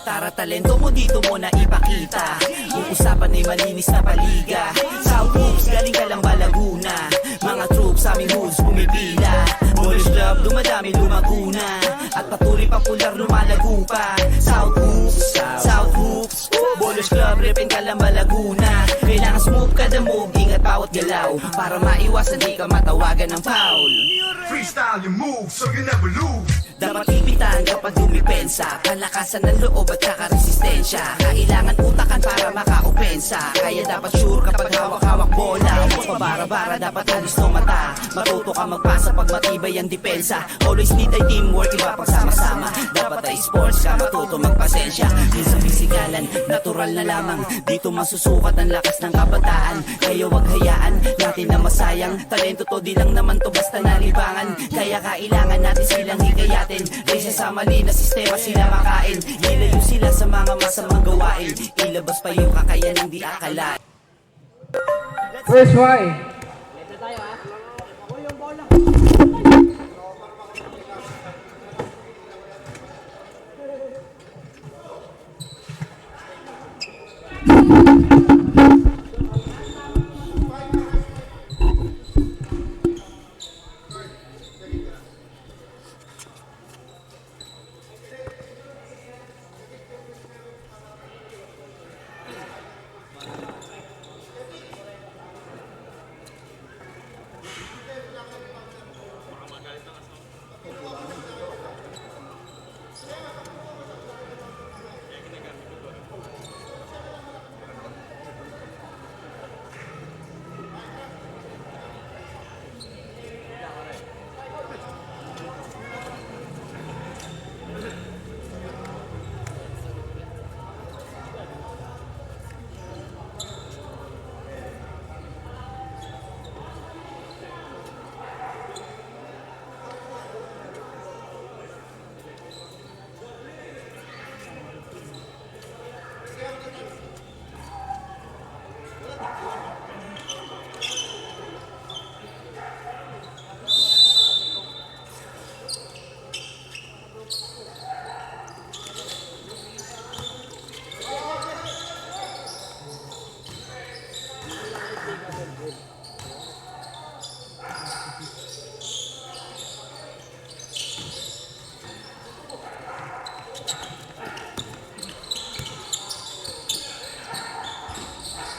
Tara, talento mo dito mo na ipakita. Yung usapan ay malinis na paliga. South Hoops, galing ka lang ba Laguna? Mga troops sa aming hoods pumipila. Ballers Club, dumadami lumaguna. At patuloy pang pular lumalago pa. South Hoops, South Hoops. Ballers Club, repin ka lang ba Laguna? Kailangan smooth ka the move, ingat bawat galaw. Para maiwasan di ka matawagan ng foul. Freestyle your move so you never lose. Dapat ipitan kapag dumipensa. Kalakasan ng loob at saka resistensya. Kailangan utakan para maka-opensa. Kaya dapat sure kapag hawak-hawak bola. Huwag pabara-bara, dapat alis no mata. Matuto ka magpasa pag matibay ang depensa. Always need ay teamwork, iba pagsama-sama. Dapat ay sports ka, matuto magpasensya. Minsan pisikalan, natural na lamang. Dito masusukat ang lakas ng kabataan. Kaya wag hayaan natin na masayang. Talento to di lang naman to basta nalibangan. Kaya kailangan natin silang hikayatin. Kaysa sa mali na sistema sila makain. Ilayo sila sa mga masamang gawain. Ilabas pa yung kakayanang di akalain. First try.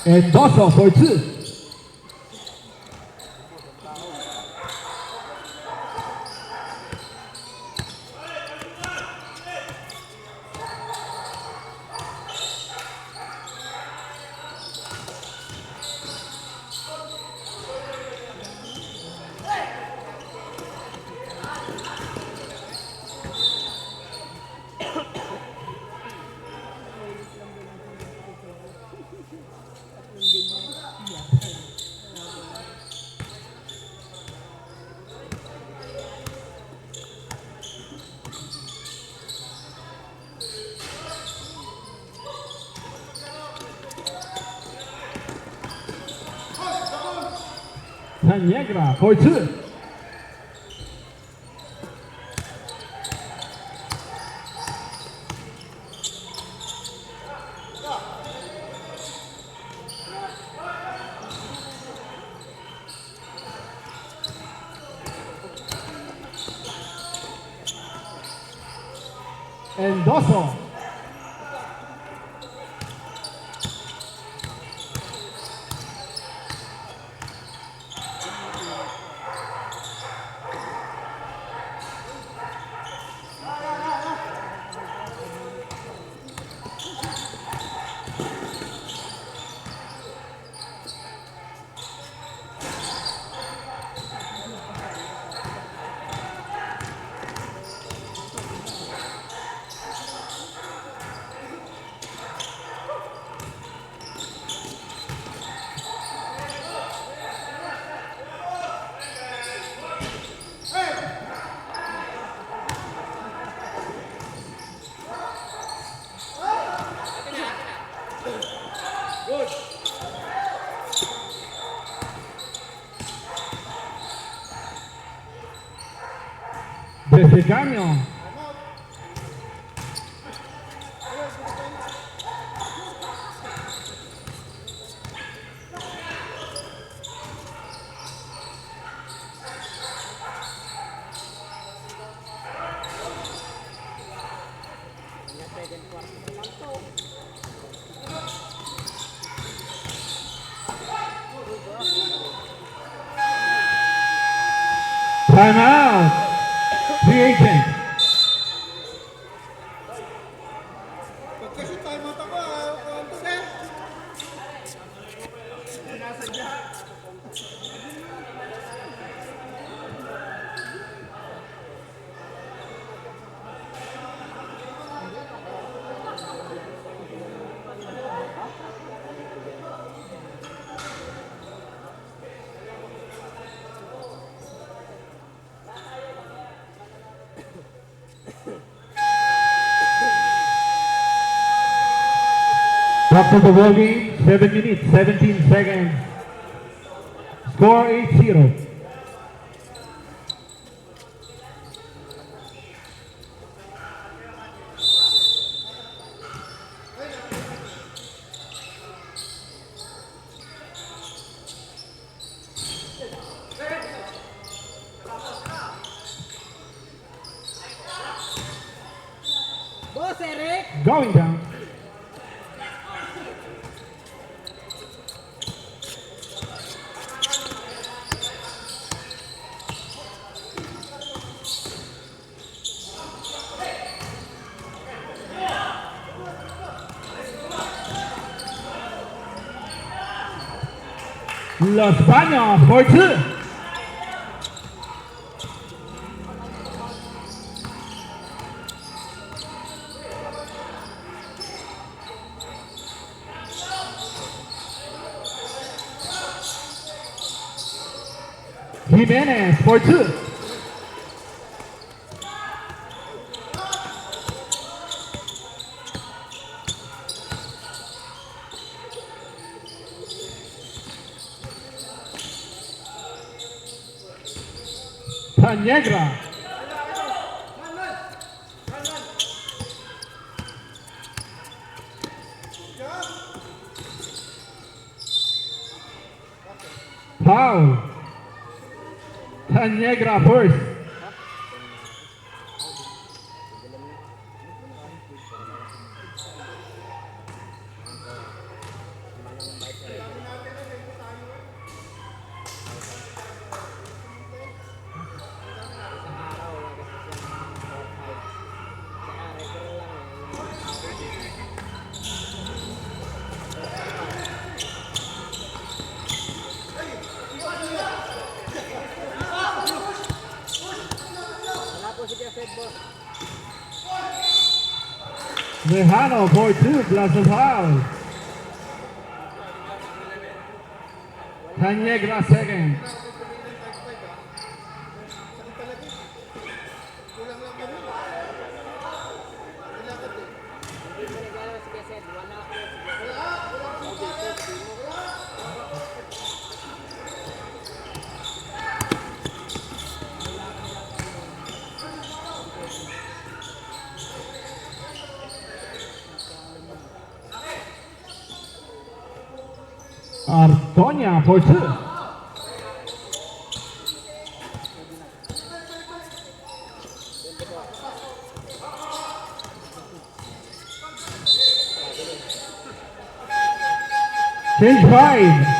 And also for two. Negra for two. And also desde Caño. Timeout. Free agent. Kasi tayo mata ko, konto din. Back to the ball game. 7 minutes, 17 seconds. Score 8-0. Boss, Eric! Going down. Los Baños for 2. Jimenez for 2. Tanegra. Foul. Tanegra first. Lejano for 2 plus a foul. Tanegra second. Artonia for 2. Change 5.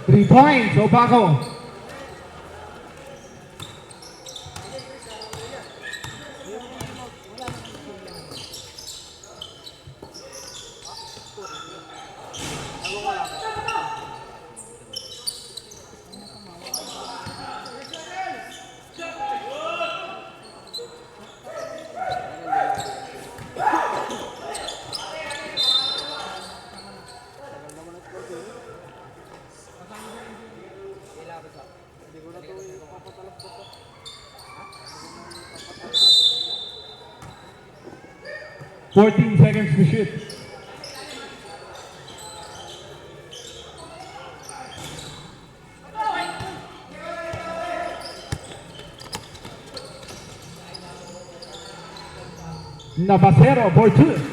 Three points, Opaco. 14 seconds to shoot. Navasero for two.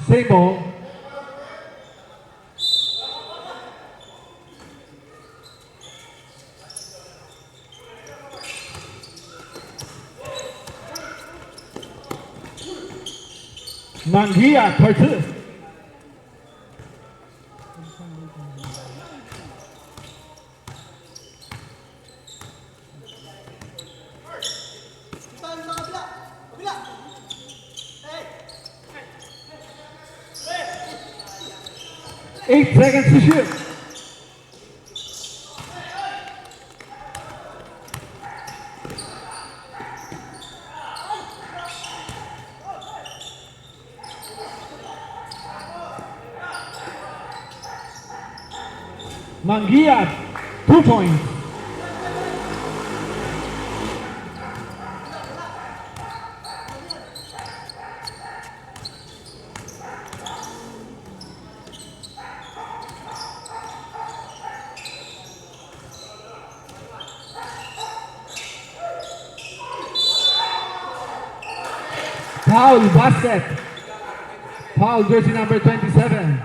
Same ball. Mangia for two. Saan sa kabila? Kabila! Hey! 8 seconds to shoot. Mangia, 2 points. Foul, basket. Foul, jersey number 27.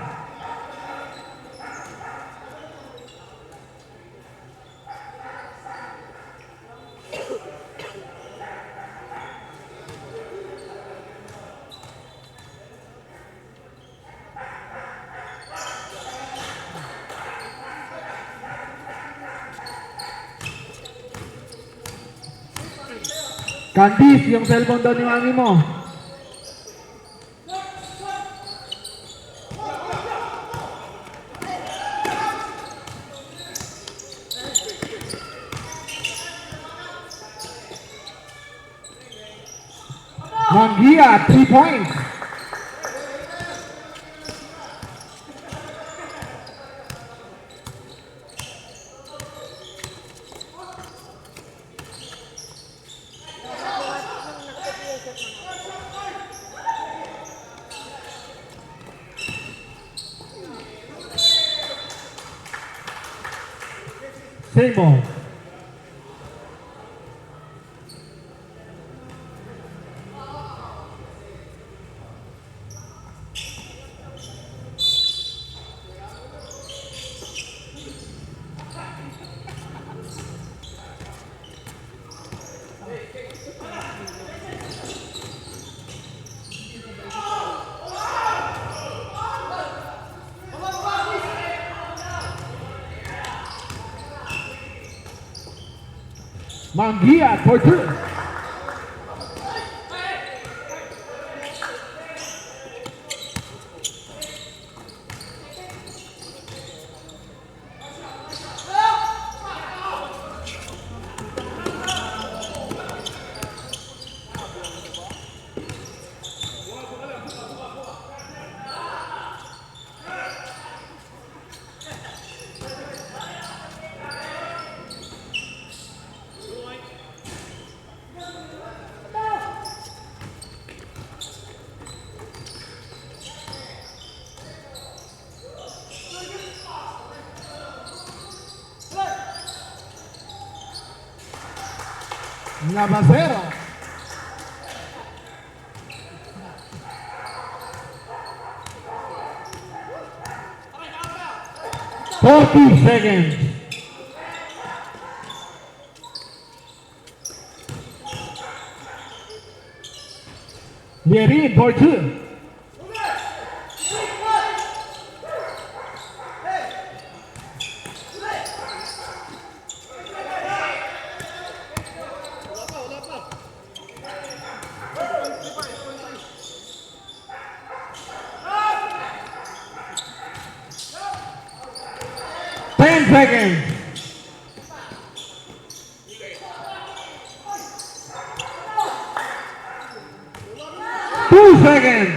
Candice, yung cellphone daw ni mami mo. Mangia, 3 points. Same ball. Mangia for two. Navasero. Forty seconds. Yerin for two. seconds. 2 seconds.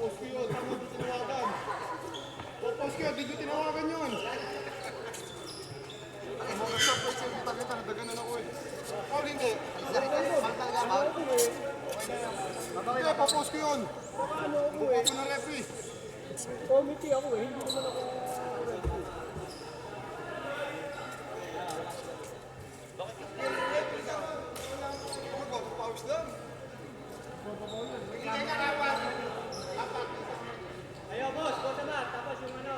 Post ko yun, tama dito tinawagan. Post ko yun, dito tinawagan yun. Ay, mga support sa kita, nagdaganan ako eh. Paul, hindi. Hindi, papost ko yun. Buka ko ng referee. Committee ako eh, hindi naman ako... Pause lang. Ayaw boss, boss naman, tapos yung ano.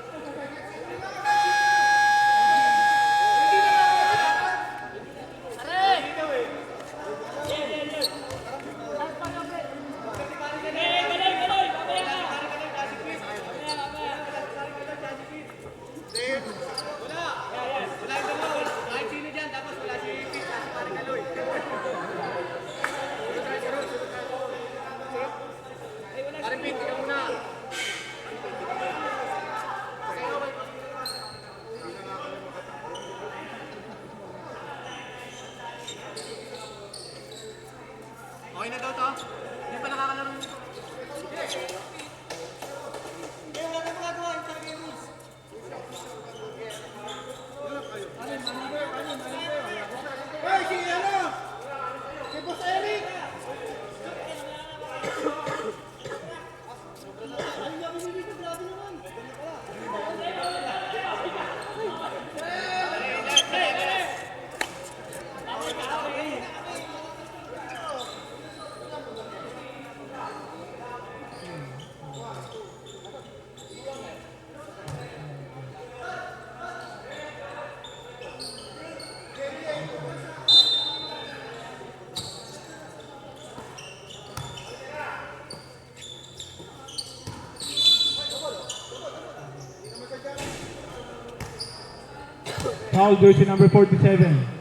Okay na daw to? Hindi pa nakakalaro nito. Hey, si ano? Si Boss Eric! Foul jersey number 47.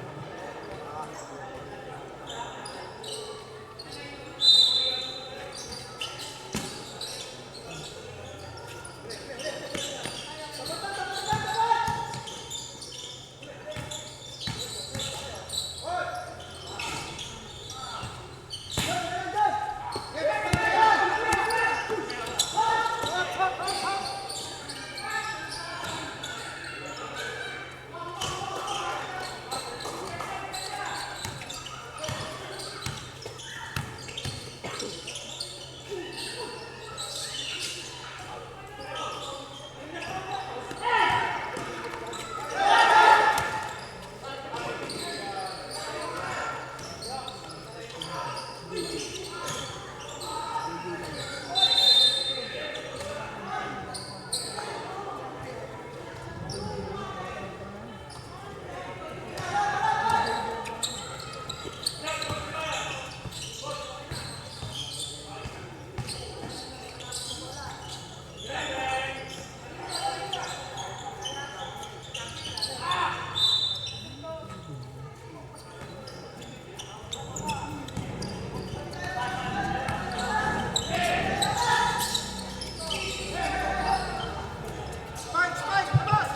Spike, Spike, labas!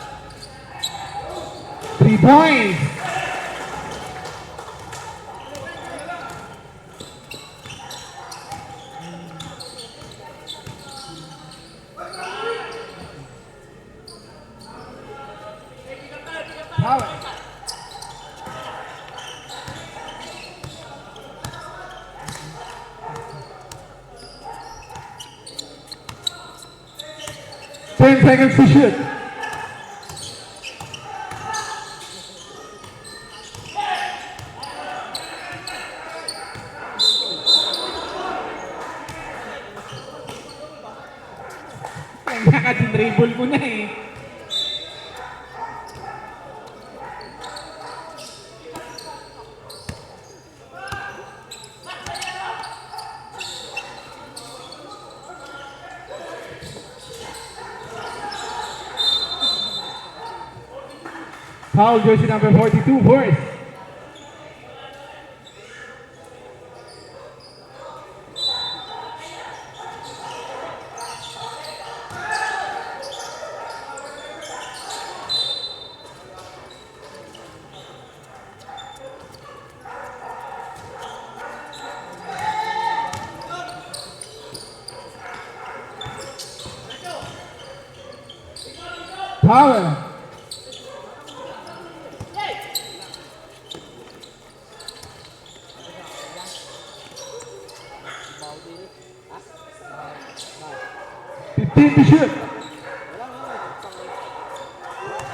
3 points. Foul. Ten seconds to shoot. Naka-dribble mo na eh. Foul jersey number 42, Forrest. Foul. Fifteen to shoot.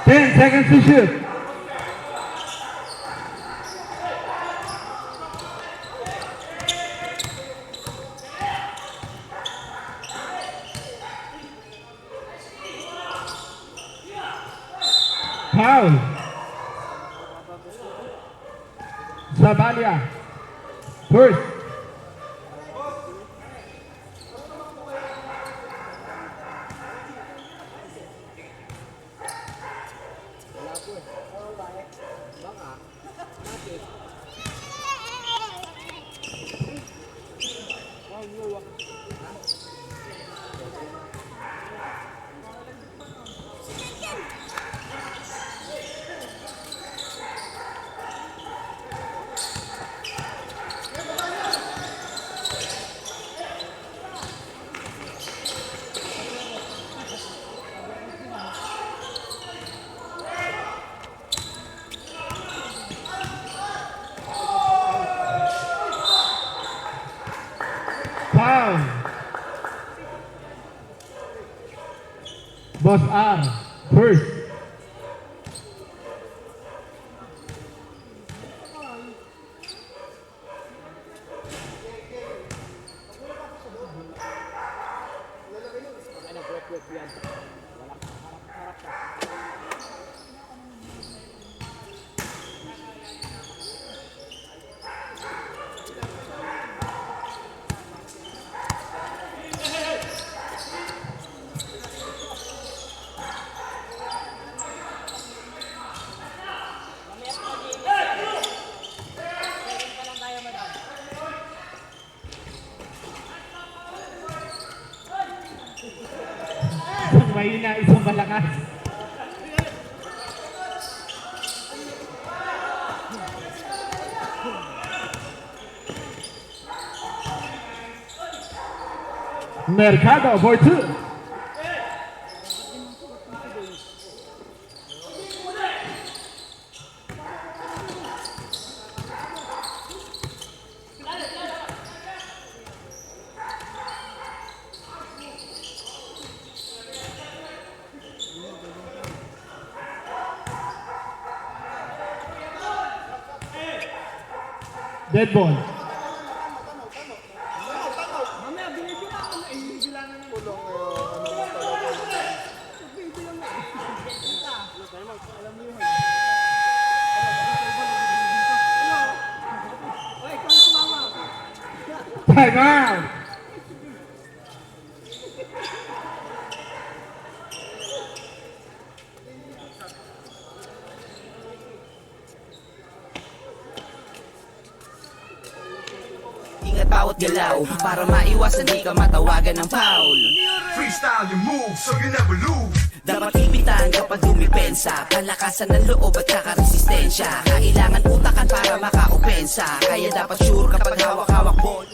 10 seconds to shoot. Foul. Zabalia. First. Foul. Boss R. First. Isang mahina, isang malakas. Mercado for two. Dead ball. Mamaya, binibilang ko na. Binibilangan na. Kulong Binibilang na. Alam mo yun. Oy, ikaw na sumama. Time out. Ingat bawat galaw para maiwasan di ka matawagan ng foul. Freestyle your moves so you never lose. Dapat ipitan kapag dumipensa, palakasan ng loob at saka resistensya. Kailangan utakan para maka-opensa, kaya dapat sure kapag hawak-hawak ball.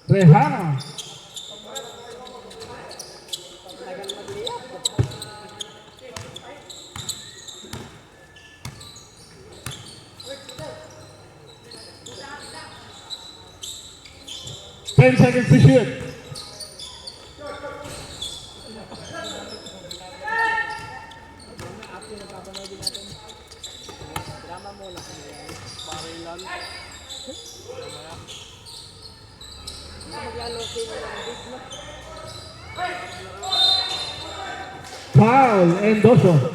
Rehana. Ten seconds to shoot. Foul, Endoso.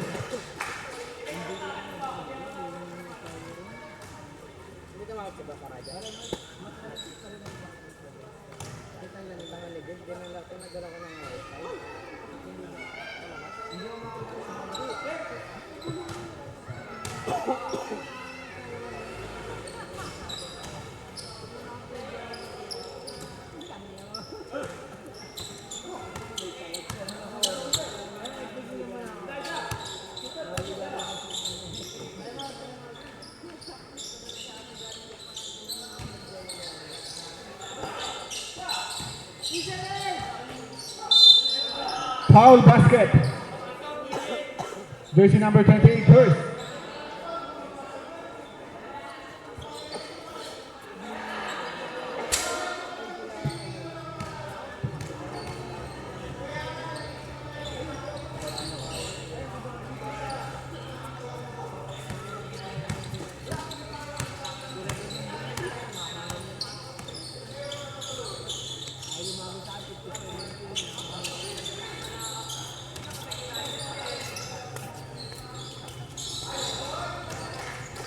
Foul basket. Jersey number 28 first.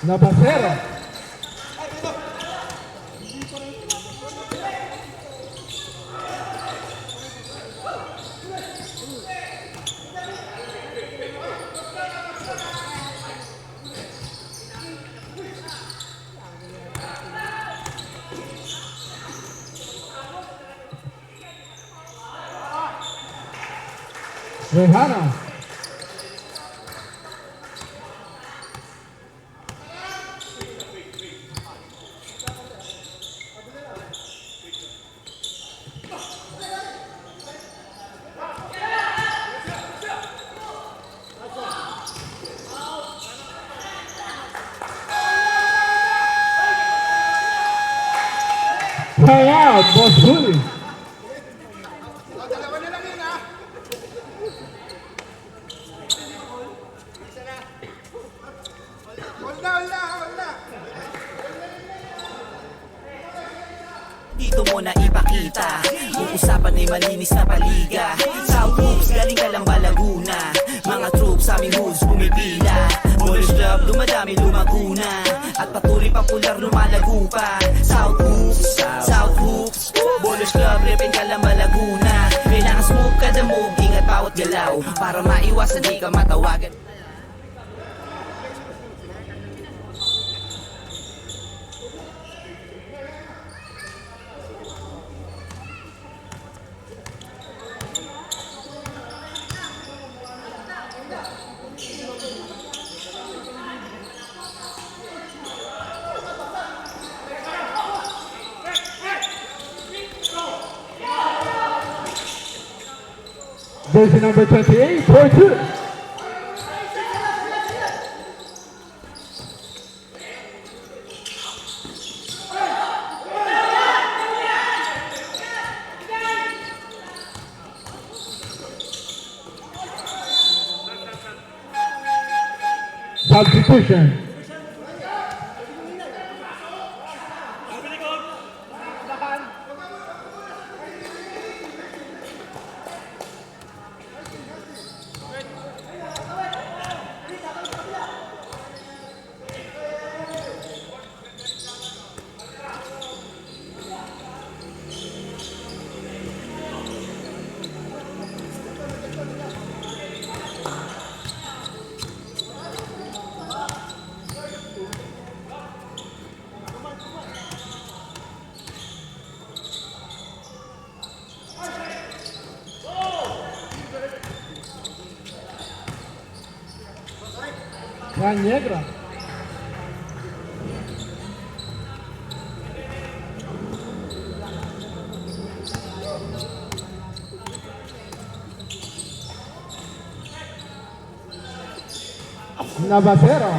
Nabasero. Rehana. Timeout, Boss Bully. Dalawa na lang yun, ha? Hold na. Dito mo na ipakita, uusapan ay malinis na paliga. South Hoops, galing ka lang ba Laguna? Mga troops sa aming hoods pumipila. Boys Club, dumadami lumaguna. At patuloy popular lumalago pa. South Hoops, Boys Club, repin ka lang ba Laguna? Kailangan smooth kada move, ingat bawat galaw, para maiwasan di ka matawagan. Jersey number 28 for two. Substitution. La Negra. Navacero.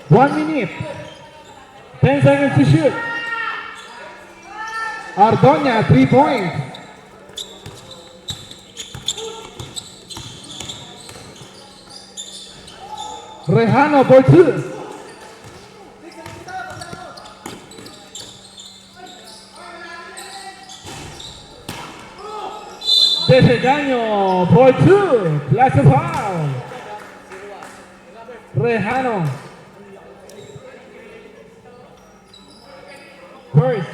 One minute. 10 seconds to shoot. Ardoña, 3 points. Rejano for 2. Desengaño for 2. Plus a foul. Rejano. First.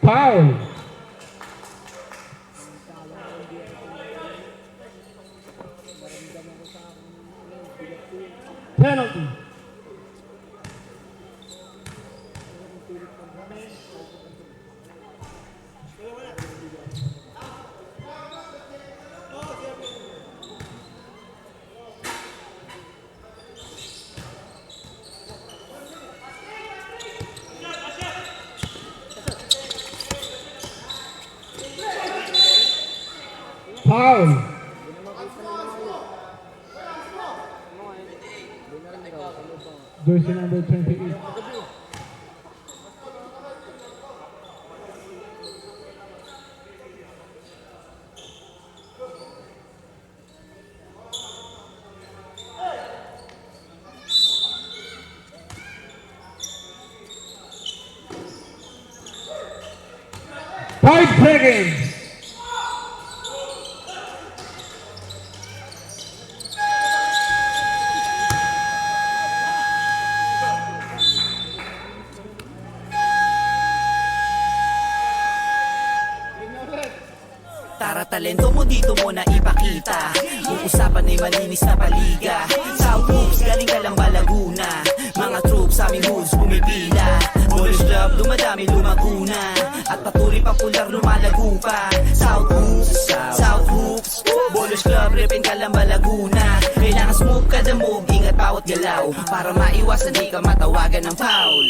Foul. Penalty. Foul. Jersey number 28. Five seconds. Tara, talento mo dito mo na ipakita. Yung usapan ay malinis na paliga. South Hoops, galing ka lang ba Laguna? Mga troops sa aming hoods pumipila. Ballers Club, dumadami lumaguna. At patuloy pang pular lumalago pa. South Hoops, South Hoops. Ballers Club, repin ka lang ba Laguna? Kailangan smooth ka the move, ingat bawat galaw. Para maiwasan di ka matawagan ng foul.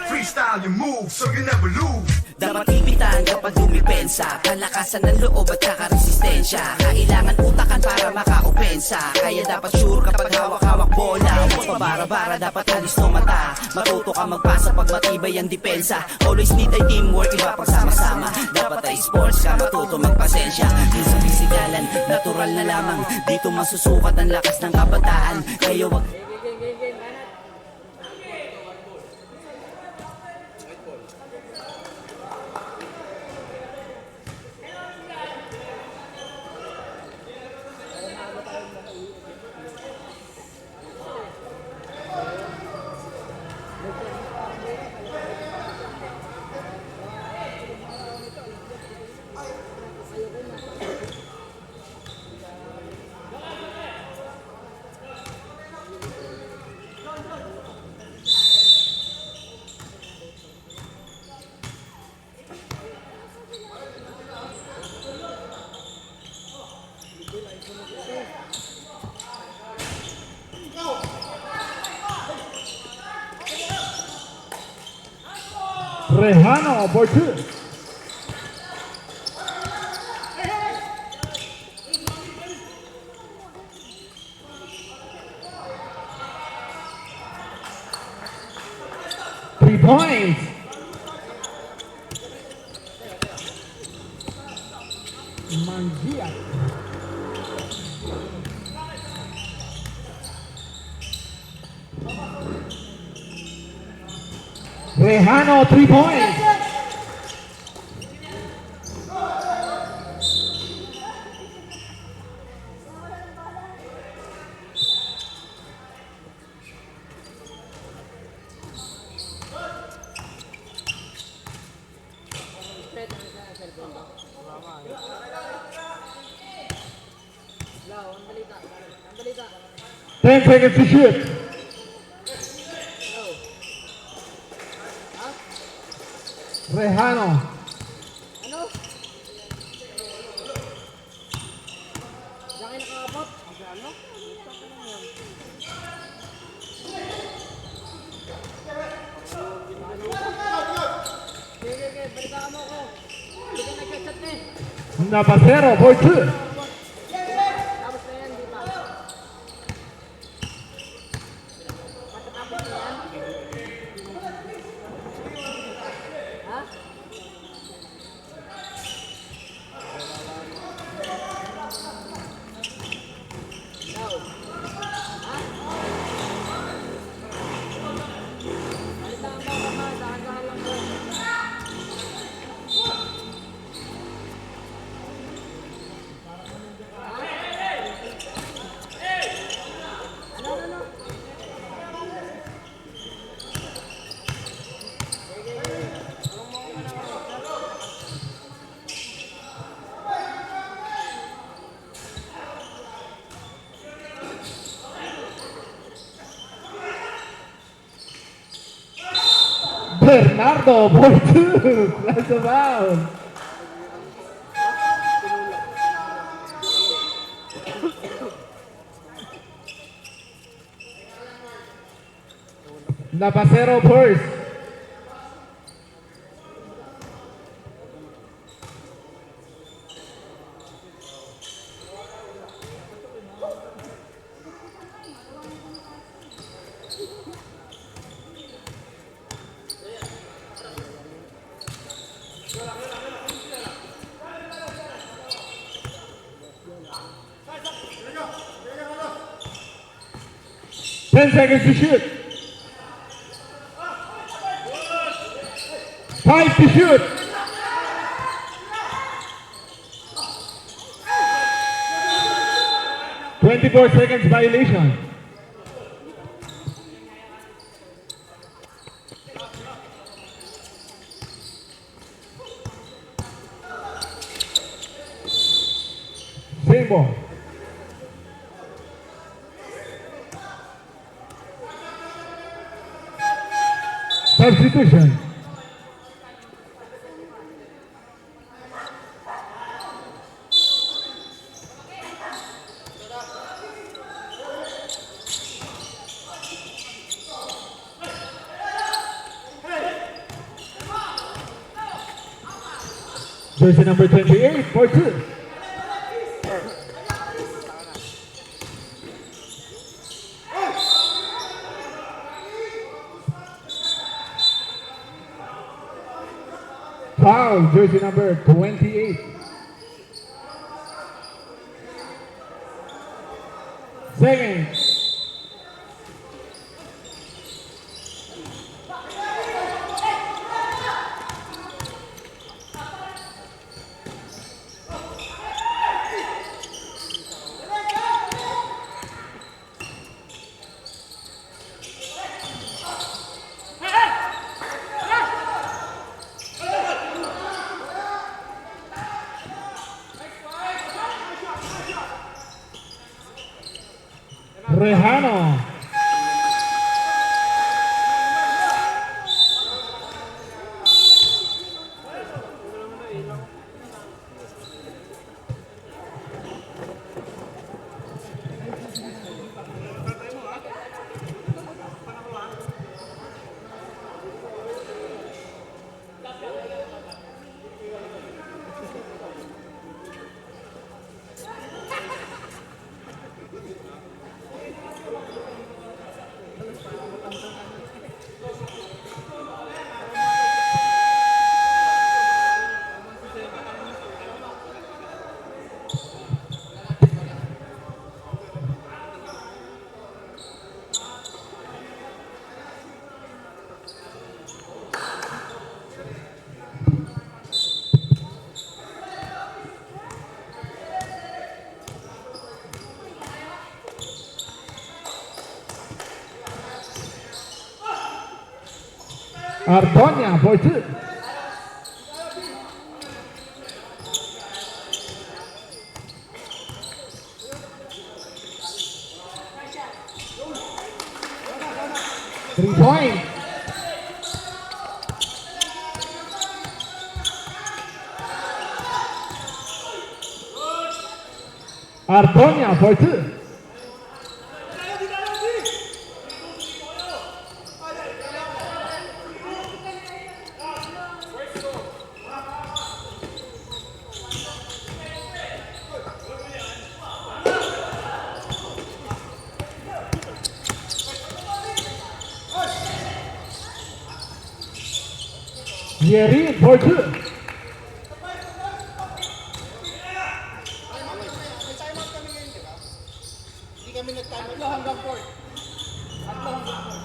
Freestyle your move so you never lose. Dapat ipitan kapag dumipensa. Palakasan ng loob at saka resistensya. Kailangan utakan para maka-opensa. Kaya dapat sure kapag hawak-hawak bola. Huwag pabara-bara, dapat halis no mata. Matuto ka magpasa pag matibay ang depensa. Always need ay teamwork, iba pag sama-sama. Dapat ay sports ka, matuto magpasensya. Din sa pisikalan, natural na lamang. Dito masusukat ang lakas ng kabataan. Kaya wag Rejano for 2. Three points. Mangia. Rejano 3 points. Ten seconds to shoot. Rejano. Ano? Diyan kayo nakaabot? Ano? Napasero for 2. Tapos na yan, di ba? Matatapos na yan. Ha? Ikaw. Ha? Salita ang baka ma, dahan-dahan lang doon. Bernardo for 2. That's a foul. Napasero first. Ten seconds to shoot. 5 to shoot. "24 seconds violation." Same ball. Substitution. Jersey number 28 for 2. Foul, jersey number 28. Second. Rejano. Artonia for 2. Three-point. Artonia for 2. Yerin for 2. May timeout kami ngayon, di ba? Hindi kami nag-timeout. Tatlo hanggang 4. Tatlo hanggang 4.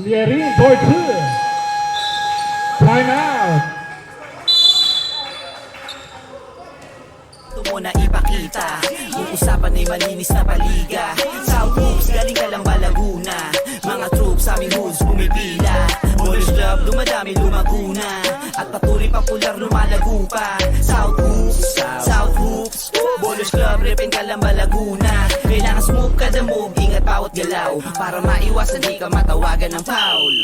Yerin for 2. Time out. Ito mo na ipakita, yung usapan ay malinis na paliga. South Hoops, galing ka lang ba Laguna? Mga troops sa aming hoods pumipila. Boys Club, dumadami lumaguna. At patuloy popular lumalago pa. South Hoops, South Hoops. Boys Club, repin ka lang ba Laguna? Kailangan smooth ka the move, ingat bawat galaw. Para maiwasan di ka matawagan ng foul.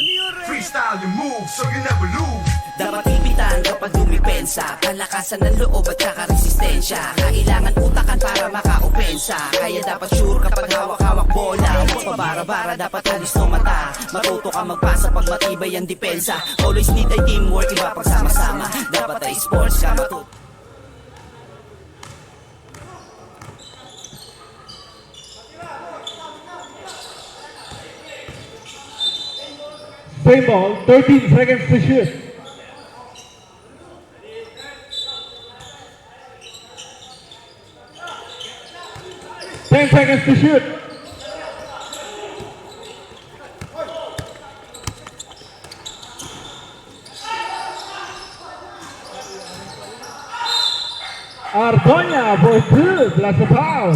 Freestyle your moves so you never lose. Dapat ipitan kapag dumipensa. Palakasan ng loob at saka resistensya. Kailangan utakan para maka-opensa. Kaya dapat sure kapag hawak-hawak bola. Huwag pabara-bara, dapat halis no mata. Matuto ka magpasa pag matibay ang depensa. Always need ay teamwork, iba pagsama-sama. Dapat ay sports ka matuto. Same ball, 13 seconds to shoot. Ten seconds to shoot. Ardoña for 2 plus a foul.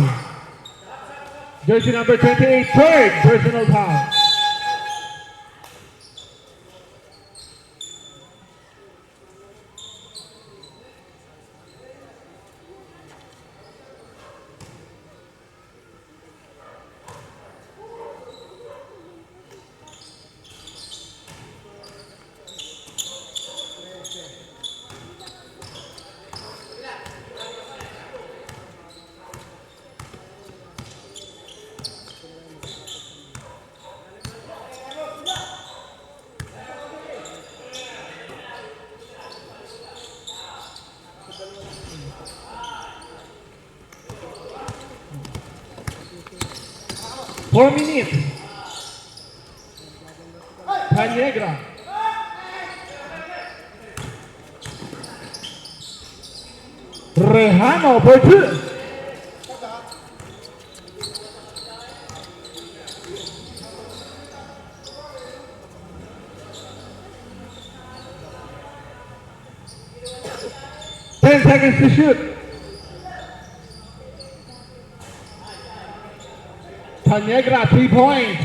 Jersey number 28, third personal foul. Four minutes. Canegra. Rejano for 2. Ten seconds to shoot. Canegra, 3 points.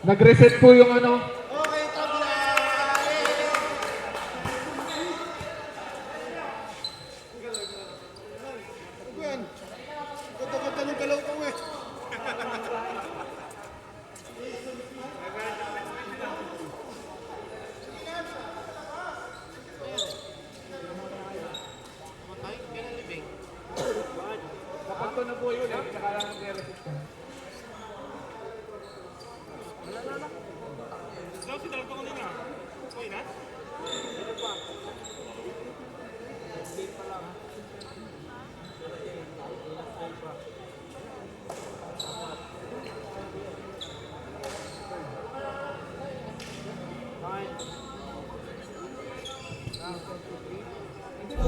Nag-reset po yung ano. Okay, tabla! Gwen, ganda-ganda ng galaw ko eh. Kapag ko na po yun, tsaka lang nag-reset ka.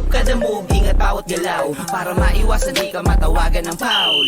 Kada move, ingat bawat galaw. Para maiwasan di ka matawagan ng foul.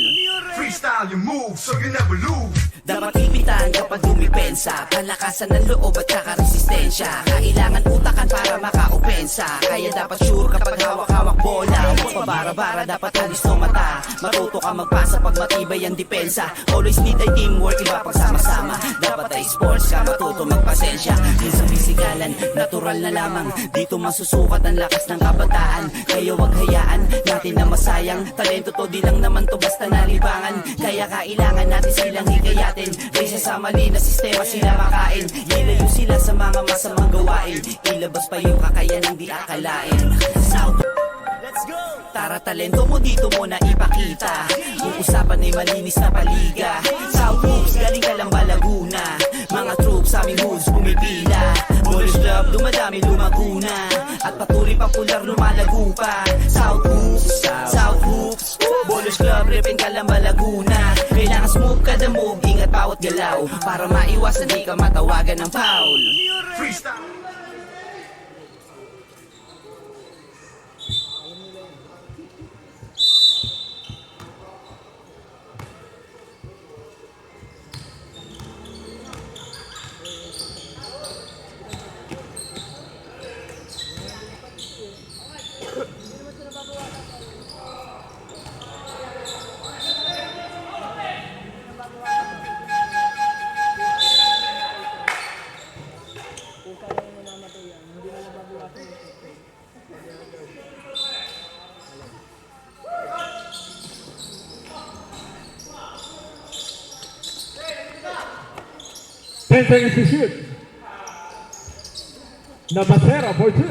Freestyle your moves so you never lose. Dapat ipitan kapag dumipensa. Palakasan ng loob at saka resistensya. Kailangan utakan para maka-opensa. Kaya dapat sure kapag hawak-hawak bola. Huwag pabara-bara, dapat halis no mata. Matuto ka magpasa pag matibay ang depensa. Always need ay teamwork, iba pagsama-sama. Dapat ay sports ka matuto magpasensya. Minsan pisikalan, natural na lamang. Dito masusukat ang lakas ng kabataan. Kaya wag hayaan natin na masayang. Talento to di lang naman to basta nalibangan. Kaya kailangan natin silang hikayatin. hikayatin. Reysa sa mali na sistema sila makain. Ilayo sila sa mga masamang gawain. Ilabas pa yung kakayanang di akalain. South, let's go! Tara, talento mo dito mo na ipakita. Yung usapan ay malinis na paliga. South Hoops, galing ka lang ba Laguna? Mga troops sa aming hoods pumipila. Boys Club, dumadami lumaguna. At patuloy popular lumalago pa. South Hoops, South Hoops. Bowlers Club, repin ka lang ba Laguna? Kailangan smooth kada move, ingat bawat galaw. Para maiwasan di ka matawagan ng foul. Freestyle. Kung kaya yung namamatay yan, hindi na nababawasan yung effect. 10 seconds to shoot. Navasera for 2.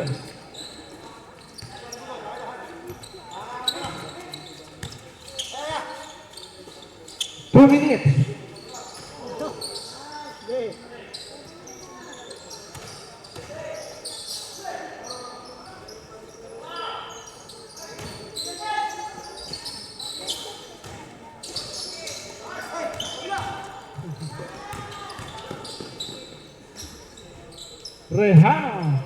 Two minutes. Rehano.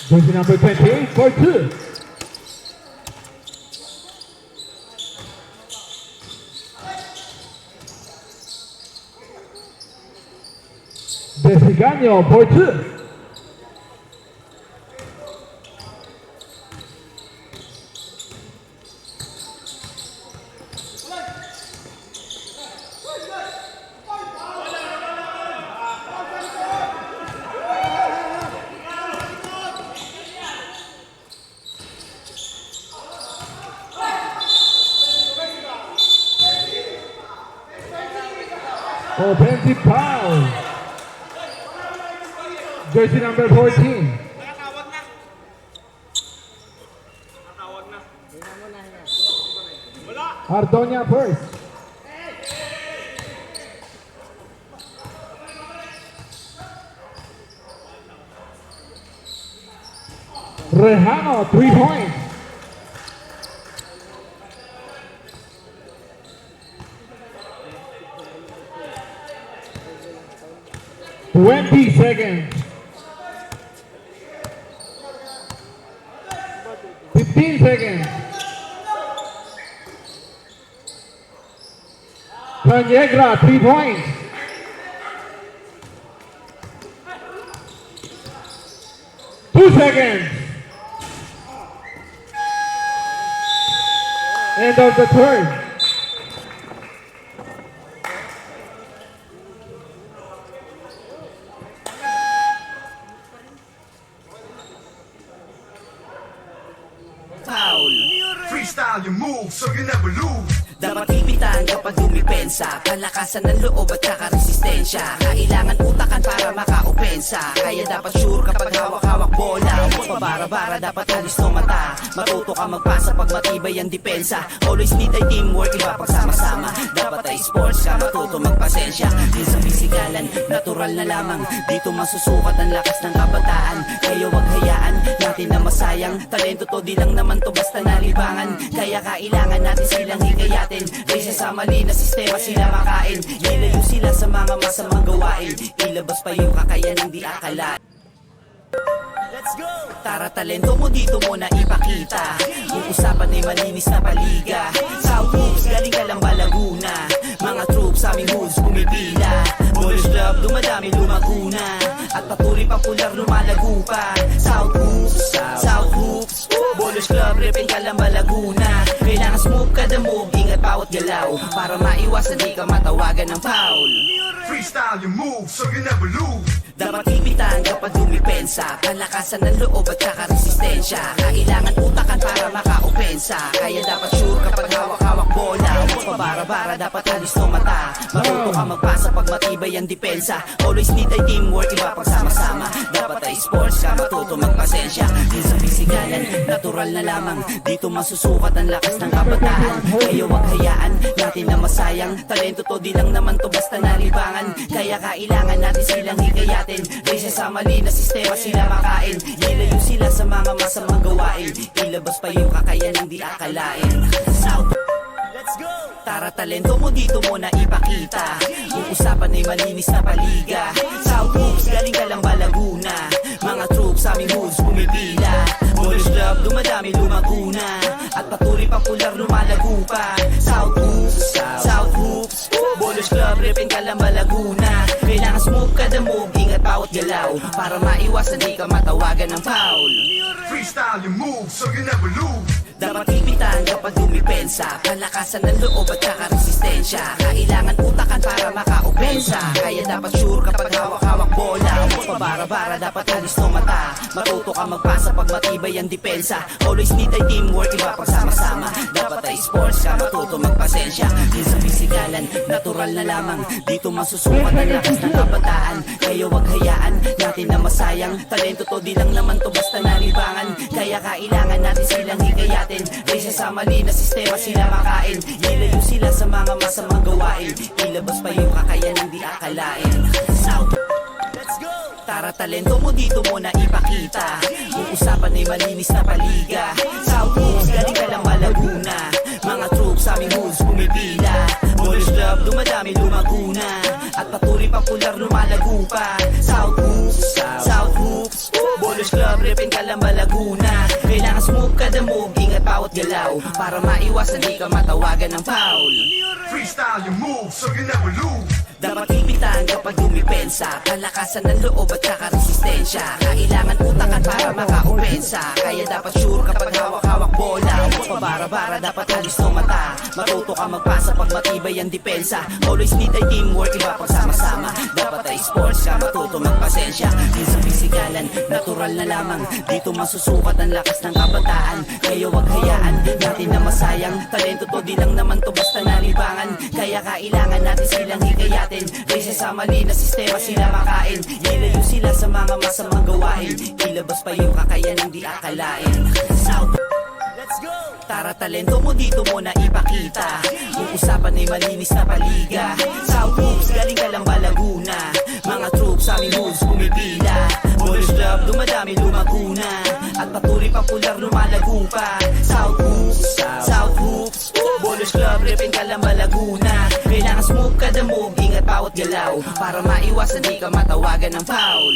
Jersey number 28 for 2. Desiganio for 2. Offensive foul. Jersey number 14. Ardonia first. Rehano, 3 points. Twenty seconds. 15 seconds. Canegra, 3 points. Two seconds. End of the third. Foul. Freestyle your moves so you never lose. Dapat ipitan kapag dumipensa. Palakasan ng loob at saka resistensya. Kailangan utakan para maka-opensa. Kaya dapat sure kapag hawak-hawak bola. Huwag pabara-bara, dapat halis no mata. Matuto ka magpasa pag matibay ang depensa. Always need ay teamwork, iba pagsama-sama. Dapat ay sports ka, matuto magpasensya. Di sa pisikalan, natural na lamang. Dito masusukat ang lakas ng kabataan. Kaya wag hayaan natin na masayang. Talento to, di lang naman to basta nalibangan. Kaya kailangan natin silang hikayatin. Reysa sa mali na sistema sila makain. Ilayo sila sa mga masamang gawain. Ilabas pa yung kakayanang di akalain. Let's go! Tara, talento mo dito mo na ipakita. Yung usapan ay malinis na paliga. South Hoops, galing ka lang ba Laguna? Mga troops sa aming hoods pumipila. Bowlers Club, dumadami lumaguna. At patuloy popular lumalago pa. South Hoops, South Hoops. Repin Calamba, Laguna. Kailangan smooth kada move, ingat bawat galaw, para maiwasan di ka matawagan ng foul. Freestyle your move so you never lose. Dapat ipitan kapag dumipensa, kalakasan ng loob at saka resistensya. Kailangan utakan para maka-opensa, kaya dapat sure kapag hawak-hawak bola. Huwag pabara-bara, dapat halis no mata. Matuto ka magpasa pag matibay ang depensa. Always need ay teamwork, iba pang sama-sama. Dapat ay sports ka, matuto magpasensya. Din sa pisikalan, natural na lamang. Dito masusukat ang lakas ng kabataan. Kaya wag hayaan natin na masayang. Talento to, di lang naman to basta nalibangan. Kaya kailangan natin silang hikayatin. Risa sa mali na sistema sila makain. Ilayo sila sa mga masamang gawain. Ilabas pa yung kakayanang di akalain. South, let's go! Tara, talento mo dito mo na ipakita. Yung usapan ay malinis na paliga. South moves, galing Calamba, Laguna. Mga troops sa aming hoods pumipila. Boys club, dumadami lumaguna. At patuloy popular lumalago pa. South hoops, South hoops. Bowlers club, Repin Calamba, Laguna. Kailangan smooth kada move, ingat bawat galaw, para maiwasan di ka matawagan ng foul. Freestyle your move so you never lose. Dapat ipitan kapag dumipensa, kalakasan ng loob at saka resistensya. Kailangan utakan para maka-opensa, kaya dapat sure kapag hawak-hawak bola. Huwag pabara-bara, dapat halis no mata. Matuto ka magpasa pag matibay ang depensa. Always need ay teamwork, iba pang sama-sama. Dapat ay sports ka, matuto magpasensya. Din sa pisikalan, natural na lamang. Dito masusukat ang lakas ng kabataan. Kaya wag hayaan natin na masayang. Talento to, di lang naman to basta nalibangan. Kaya kailangan natin silang hikayatin. Risa sa mali na sistema sila makain. Ilayo sila sa mga masamang gawain. Ilabas pa yung kakayanang di akalain. South, let's go! Tara, talento mo dito mo na ipakita. Yung usapan ay malinis na paliga. South moves, galing Calamba, Laguna. Mga troops sa aming hoods pumipila. Boys club, dumadami lumaguna. At patuloy popular lumalago pa. South hoops, South hoops. Bowlers club, Repin Calamba, Laguna. Kailangan smooth kada move, ingat bawat galaw, para maiwasan di ka matawagan ng foul. Freestyle your move so you never lose. Dapat ipitan kapag dumipensa, kalakasan ng loob at saka resistensya. Kailangan utakan para maka-opensa, kaya dapat sure kapag hawak-hawak bola. Huwag pabara-bara, dapat halis no mata. Matuto ka magpasa pag matibay ang depensa. Always need ay teamwork, iba pang sama-sama. Dapat ay sports ka, matuto magpasensya. Din sa pisikalan, natural na lamang. Dito masusukat ang lakas ng kabataan. Kaya wag hayaan natin na masayang. Talento to, di lang naman to basta nalibangan. Kaya kailangan natin silang hikayatin. Risa sa mali na sistema sila makain. Ilayo sila sa mga masamang gawain. Ilabas pa yung kakayanang di akalain. South, let's go! Tara, talento mo dito mo na ipakita. Yung usapan ay malinis na paliga. South moves, galing Calamba, Laguna. Mga troops sa aming hoods pumipila. Boys club, dumadami lumaguna. At patuloy popular lumalago pa. South hoops, South hoops. Bowlers club, Repin Calamba, Laguna. Kailangan smooth kada move, ingat bawat galaw, para maiwasan di ka matawagan ng foul.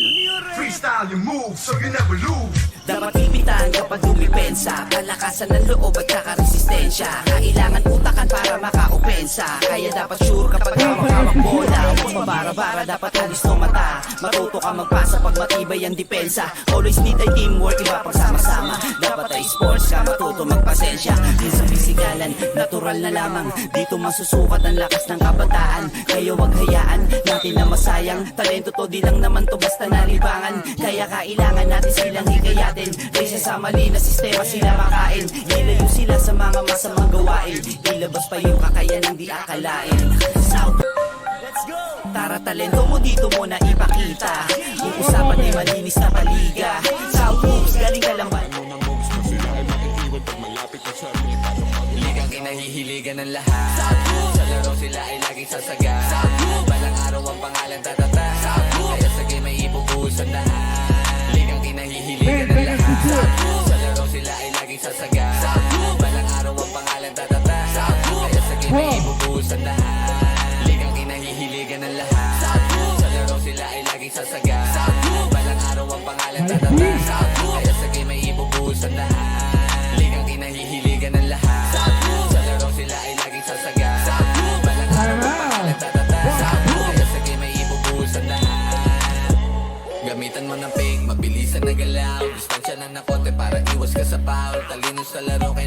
Freestyle your move so you never lose. Dapat ipitan kapag dumipensa, kalakasan ng loob at saka resistensya. Kailangan utakan para maka-opensa, kaya dapat sure kapag hawak-hawak bola. Huwag pabara-bara, dapat halis no mata. Matuto ka magpasa pag matibay ang depensa. Always need ay teamwork, iba pang sama-sama. Dapat ay sports ka, matuto magpasensya. Din sa pisikalan, natural na lamang. Dito masusukat ang lakas ng kabataan. Kaya wag hayaan natin na masayang. Talento to, di lang naman to basta nalibangan. Kaya kailangan natin silang hikayatin. Risa sa mali na sistema sila makain. Ilayo sila sa mga masamang gawain. Ilabas pa yung kakayanang di akalain. South, let's go! Tara, talento mo dito mo na ipakita. Yung usapan ay malinis na paliga. South moves, galing Calamba. Ligang kinahihiligan ng lahat. Sa laro sila ay laging sasaga. Balang araw ang pangalan tatata. Kaya sa game ay ibubuhos ang lahat. Ligang kinahihiligan ng lahat. Sa laro sila ay laging sasaga. Balang araw ang pangalan tatata. Kaya sa game ay ibubuhos ang lahat. Ligang kinahihiligan ng lahat. Sa laro sila ay laging sasaga. Balang araw ang pangalan tatata. Kaya sa game ay ibubuhos ang lahat. Ligang kinahihiligan ng lahat. Sa laro sila ay laging sasaga. Balang araw ang pangalan tatata. Kaya sa game ay ibubuhos ang lahat. Gamitan mo ng fake, mabilisan na galaw. Distansya na konti para iwas ka sa foul. Talino sa laro kaya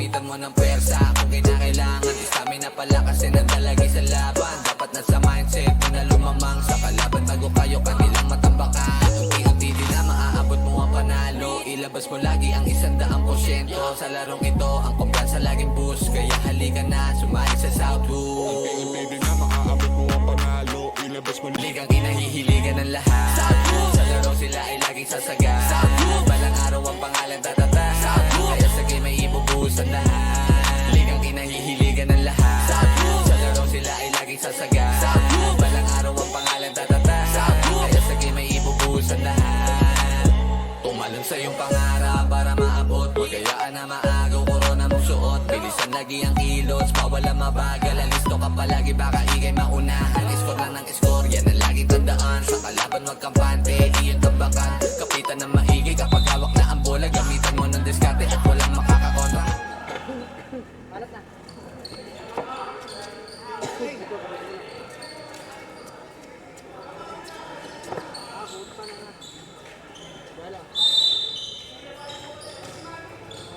gamitan mo ng pwersa kung kinakailangan. Di sa amin na palakasin ang talagi sa laban. Dapat nasa mindset mo na lumamang sa kalaban. Bago kayo kanilang matambakan, unti-unti di na maaabot mo ang panalo. Ilabas mo lagi ang 100% sa larong ito. Ang kumpiyansa laging boost, kaya halika na sumali sa Southwood. Unti-unti na maaabot mo ang panalo. Ilabas mo Ligang kinahihiligan ng lahat. Sa laro sila ay laging sasaga. Balang araw ang pangalan tatata. Kaya sa game ay ibubuhos ang lahat. Ligang kinahihiligan ng lahat. Sa laro sila ay laging sasaga. Balang araw ang pangalan tatata. Kaya sa game ay ibubuhos ang lahat. Tumalon sa iyong pangarap para maabot. Huwag kayaan na maagaw, korona mong suot. Bilisan lagi ang kilos, bawal ang mabagal. Alisto ka palagi, baka ikay maunahan. Score lang ng score, yan ang laging tandaan. Sa kalaban wag kampante, iyon tambakan. Kapitan ng maigi kapag hawak na ang bola. Gamitan mo ng diskarte at walang makakakontra. Balat na. Wala. Wait lang.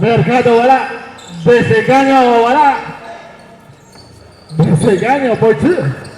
Mercado wala. Desengaño wala. Desengaño por 2.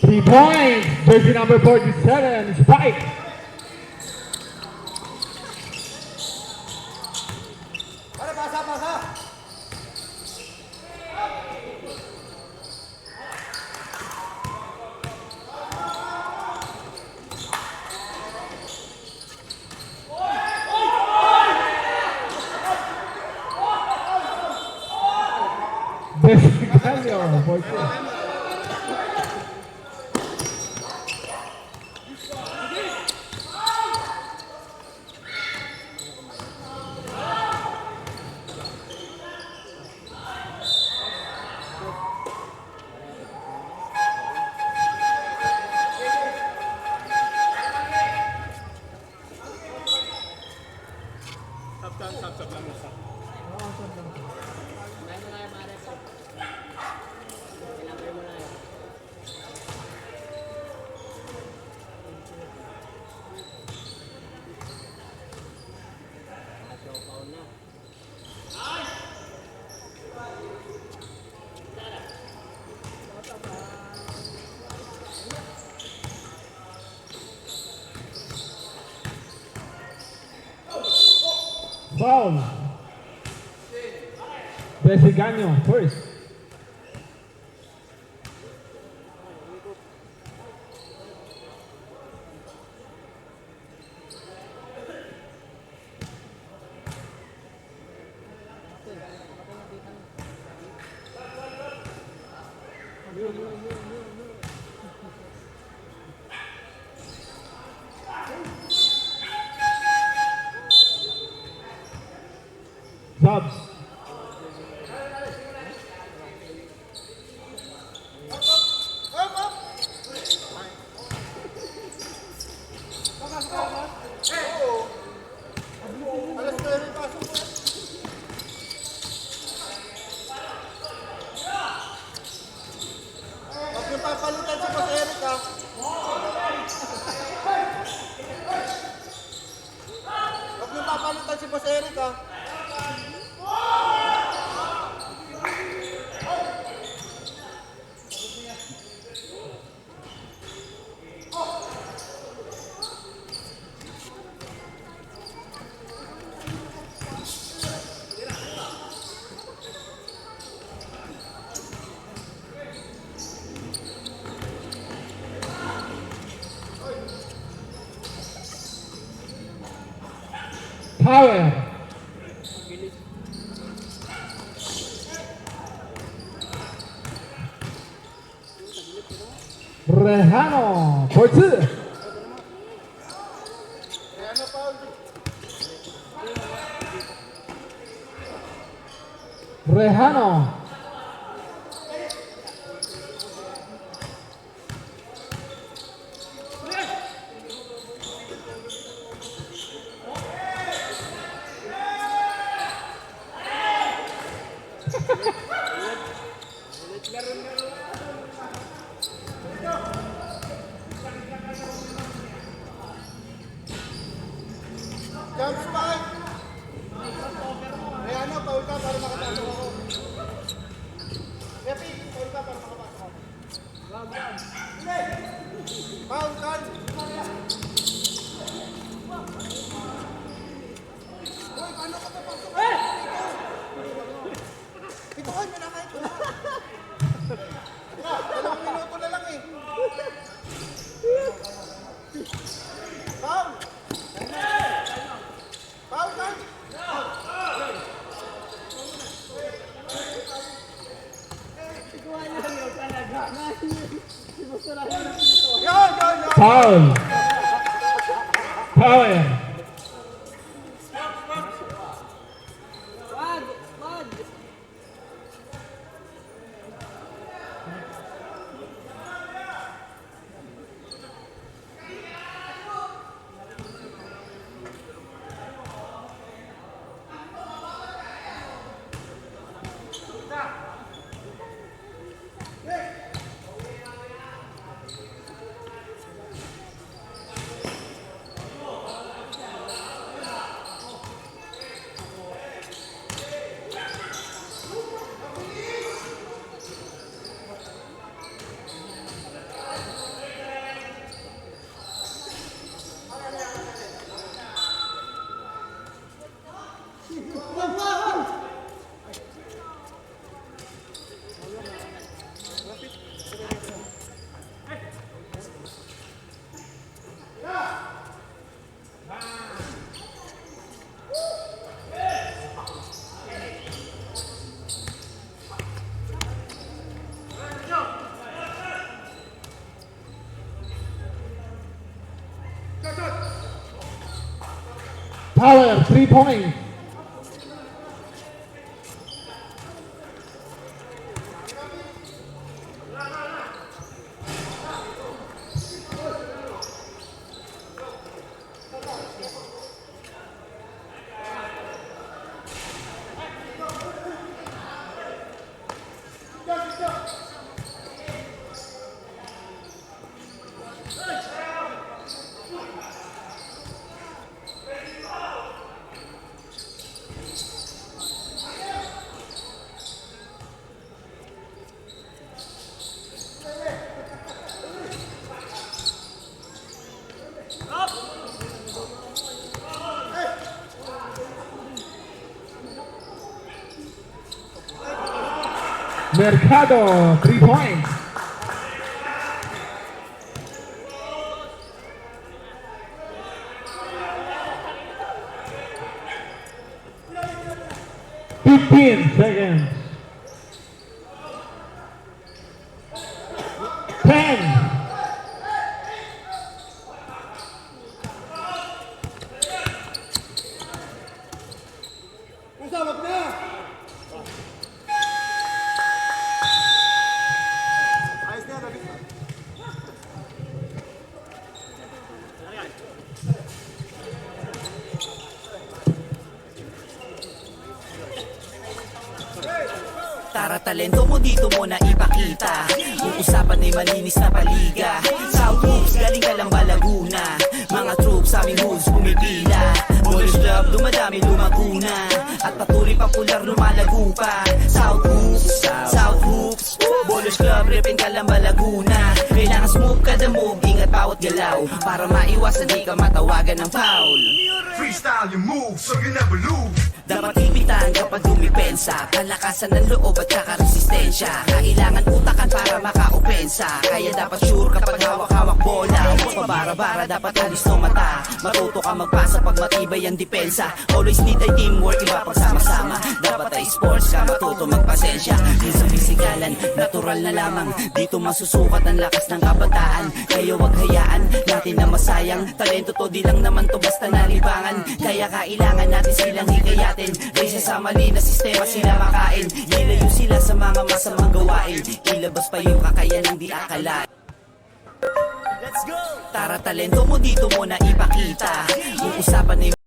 Three points, jersey number 47, Spike. Para, pasa. Desengaño por 2. Kumain mo na yung mga reps. Kailangan mo na yun. Foul na. Foul. Desengaño first. Subs. Alas 9 pasok mo. Huwag yung papalutan si Boss Eric ha. Huwag yung papalutan si Boss Eric ha. Power. Rehano, for 2. Ano foul? Rehano. Jump spike! Eh ano, foul ka para makapasok ako. Repi, foul ka para makapasok ako. Foul, Carl! Uy, paano ka papasok? Ito kayo, may nakahit ko na. 2 minuto na lang eh. Foul! Foul, Carl! Yo! Foul. Power. Wag! Wag! Power, 3 points. Mercado, 3 points. Seconds. 10. Usawag na! Ayos na, labis na. Tara, talento mo dito mo na ipakita. Yung usapan ay malinis na paliga. South Hoops, galing ka lang ba Laguna? Mga troops sa aming hoods pumipila. Boys Club, dumadami lumaguna. At patuloy popular lumalago pa. South Hoops Bowlers Club, repin ka lang ba Laguna? Kailangan smooth kada move, ingat bawat galaw para maiwasan di ka matawagan ng foul. Freestyle your moves so you never lose. Dapat imbitahan kapag dumipensa, kalakasan ng loob at saka resistensya. Kailangan utakan para makaopensa, kaya dapat sure kapag hawak-hawak bola. Huwag pabara-bara, dapat alis no mata. Matuto ka magpasa pag matibay ang depensa. Always need ay teamwork, iba pagsama-sama. Dapat ay sports ka, matuto magpasensya. Din sa pisikalan, natural na lamang. Dito masusukat ang lakas ng kabataan. Kaya wag hayaan natin na masayang. Talento to, di lang naman to basta nalibangan. Kaya kailangan natin silang hikayatin. Risa sa mali na sistema sila makain. Ilayo sila sa mga masamang gawain. Ilabas pa yung kakayanang di akalain. Let's go! Tara talento mo dito mo na ipakita. Yung usapan ay